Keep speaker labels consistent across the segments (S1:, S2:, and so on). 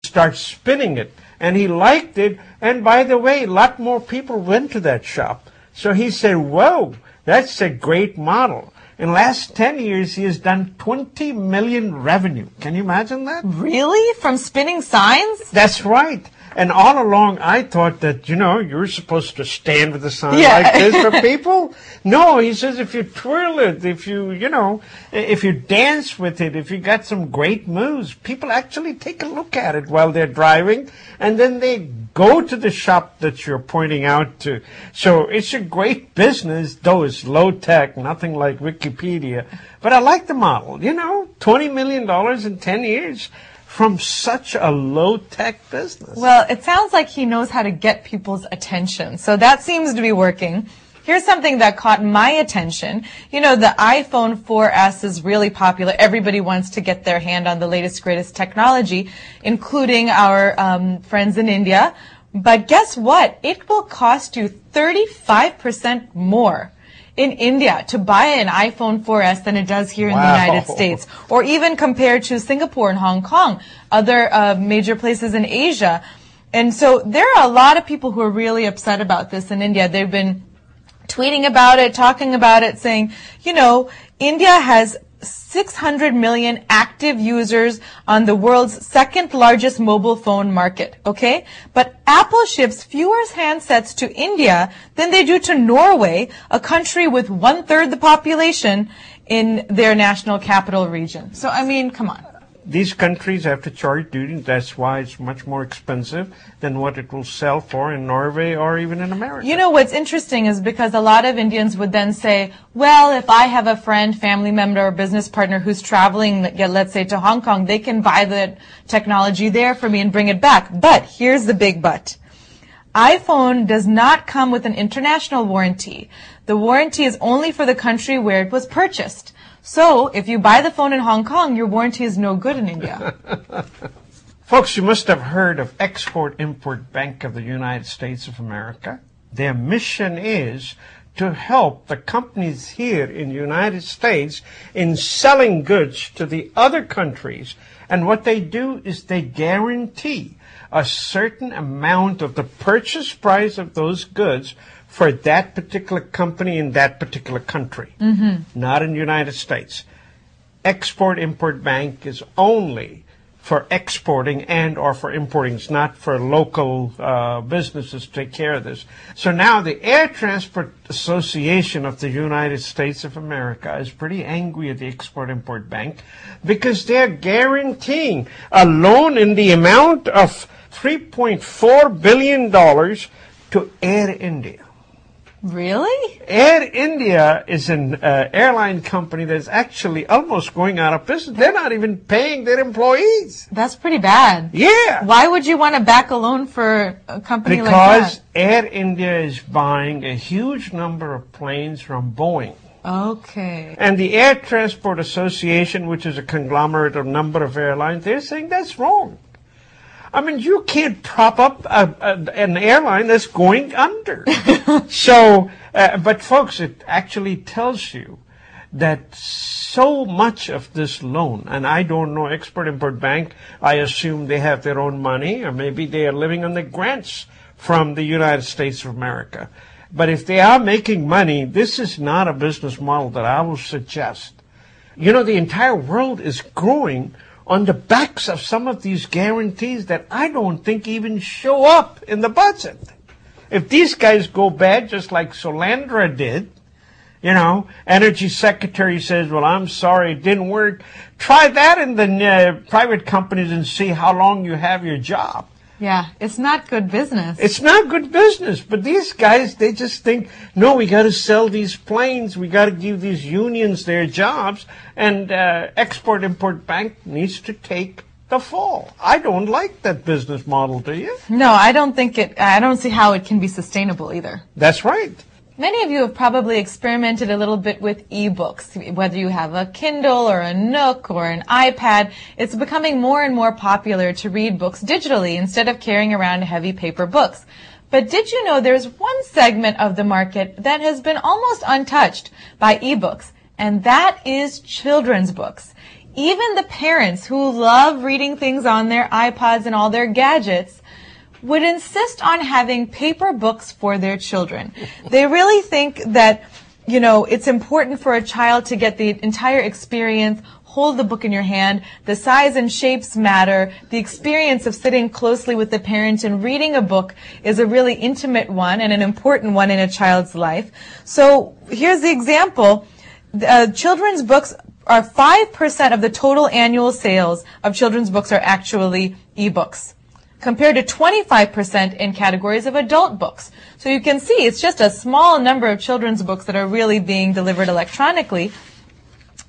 S1: start spinning it. And he liked it. And by the way, a lot more people went to that shop. So he said, whoa, that's a great model. In the last 10 years, he has done 20 million revenue. Can you imagine that?
S2: Really? From spinning signs?
S1: That's right. And all along, I thought that, you're supposed to stand with a sign like this for people. No, he says if you twirl it, if you dance with it, if you got some great moves, people actually take a look at it while they're driving, and then they go to the shop that you're pointing out to. So it's a great business, though it's low tech, nothing like Wikipedia. But I like the model, $20 million in 10 years. From such a low-tech business.
S2: Well, it sounds like he knows how to get people's attention. So that seems to be working. Here's something that caught my attention. The iPhone 4S is really popular. Everybody wants to get their hand on the latest, greatest technology, including our friends in India. But guess what? It will cost you 35% more in India to buy an iPhone 4S than it does here in the United States, or even compared to Singapore and Hong Kong, other major places in Asia. And so there are a lot of people who are really upset about this in India. They've been tweeting about it, talking about it, saying, India has 600 million active users on the world's second largest mobile phone market, okay? But Apple ships fewer handsets to India than they do to Norway, a country with 1/3 the population in their national capital region. So, come on.
S1: These countries have to charge duty. That's why it's much more expensive than what it will sell for in Norway or even in America.
S2: What's interesting is because a lot of Indians would then say, well, if I have a friend, family member, or business partner who's traveling, let's say to Hong Kong, they can buy the technology there for me and bring it back. But here's the big but. iPhone does not come with an international warranty. The warranty is only for the country where it was purchased. So, if you buy the phone in Hong Kong, your warranty is no good in India.
S1: Folks, you must have heard of Export-Import Bank of the United States of America. Their mission is to help the companies here in the United States in selling goods to the other countries. And what they do is they guarantee a certain amount of the purchase price of those goods for that particular company in that particular country, not in the United States. Export-Import Bank is only for exporting and or for importing. It's not for local businesses to take care of this. So now the Air Transport Association of the United States of America is pretty angry at the Export-Import Bank because they're guaranteeing a loan in the amount of $3.4 billion to Air India.
S2: Really?
S1: Air India is an airline company that's actually almost going out of business. They're not even paying their employees.
S2: That's pretty bad.
S1: Yeah.
S2: Why would you want to back a loan for a company like that?
S1: Because Air India is buying a huge number of planes from Boeing.
S2: Okay.
S1: And the Air Transport Association, which is a conglomerate of a number of airlines, they're saying that's wrong. You can't prop up an airline that's going under. So, but folks, it actually tells you that so much of this loan, and I don't know, Export-Import Bank, I assume they have their own money, or maybe they are living on the grants from the United States of America. But if they are making money, this is not a business model that I will suggest. The entire world is growing on the backs of some of these guarantees that I don't think even show up in the budget. If these guys go bad, just like Solandra did, Energy Secretary says, well, I'm sorry, it didn't work. Try that in the private companies and see how long you have your job.
S2: Yeah, it's not good business.
S1: It's not good business, but these guys, they just think, no, we got to sell these planes, we got to give these unions their jobs, and Export-Import Bank needs to take the fall. I don't like that business model, do you?
S2: No, I don't see how it can be sustainable either.
S1: That's right.
S2: Many of you have probably experimented a little bit with e-books. Whether you have a Kindle or a Nook or an iPad, it's becoming more and more popular to read books digitally instead of carrying around heavy paper books. But did you know there's one segment of the market that has been almost untouched by e-books, and that is children's books. even the parents who love reading things on their iPods and all their gadgets would insist on having paper books for their children. They really think that, you know, it's important for a child to get the entire experience, hold the book in your hand. The size and shapes matter. The experience of sitting closely with the parent and reading a book is a really intimate one and an important one in a child's life. So here's the example. Children's books are 5% of the total annual sales of children's books are actually ebooks, compared to 25% in categories of adult books. So you can see it's just a small number of children's books that are really being delivered electronically.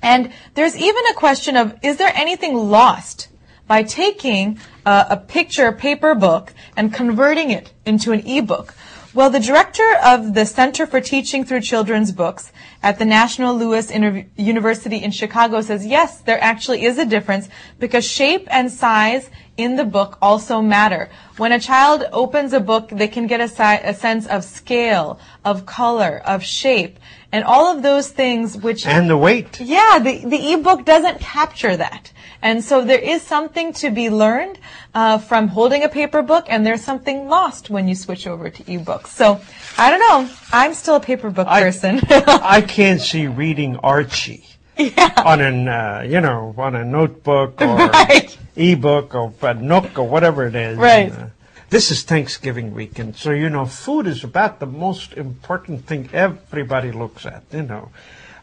S2: And there's even a question of, is there anything lost by taking a picture paper book and converting it into an ebook? Well, the director of the Center for Teaching Through Children's Books at the National Louis University in Chicago says, yes, there actually is a difference because shape and size in the book also matter. When a child opens a book, they can get a sense of scale, of color, of shape, and all of those things which...
S1: And the weight.
S2: Yeah, the ebook doesn't capture that. And so there is something to be learned from holding a paper book, and there's something lost when you switch over to ebooks. So, I don't know. I'm still a paper book person.
S1: I can't see reading Archie.
S2: Yeah.
S1: On on a notebook or
S2: right.
S1: ebook or a Nook or whatever it is.
S2: Right.
S1: And, this is Thanksgiving weekend, so food is about the most important thing everybody looks at.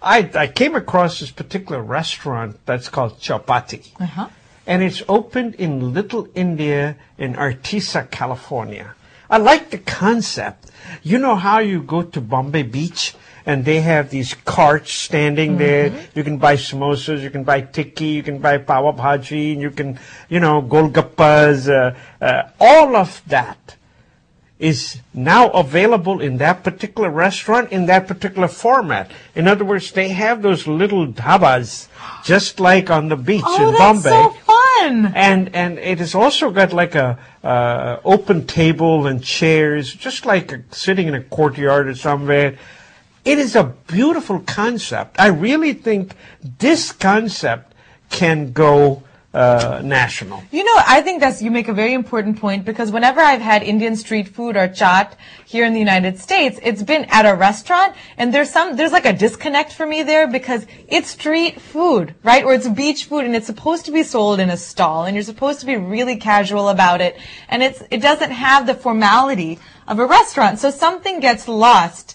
S1: I came across this particular restaurant that's called Chapati, and it's opened in Little India in Artesia, California. I like the concept. You know how you go to Bombay Beach and they have these carts standing there. You can buy samosas, you can buy tikki, you can buy pav bhaji, and you can, golgappas. All of that is now available in that particular restaurant, in that particular format. In other words, they have those little dhabas, just like on the beach in Bombay.
S2: Oh, that's so fun!
S1: And it has also got like a open table and chairs, just like sitting in a courtyard or somewhere. It is a beautiful concept. I really think this concept can go national.
S2: I think you make a very important point, because whenever I've had Indian street food or chaat here in the United States, it's been at a restaurant, and there's like a disconnect for me there, because it's street food, right? Or it's beach food, and it's supposed to be sold in a stall, and you're supposed to be really casual about it, and it doesn't have the formality of a restaurant. So something gets lost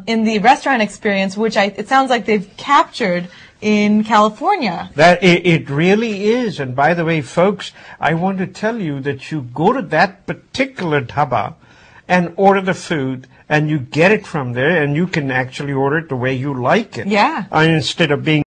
S2: in the restaurant experience, which it sounds like they've captured in California.
S1: That it really is. And by the way, folks, I want to tell you that you go to that particular dhaba and order the food, and you get it from there, and you can actually order it the way you like it.
S2: Yeah.
S1: Instead of being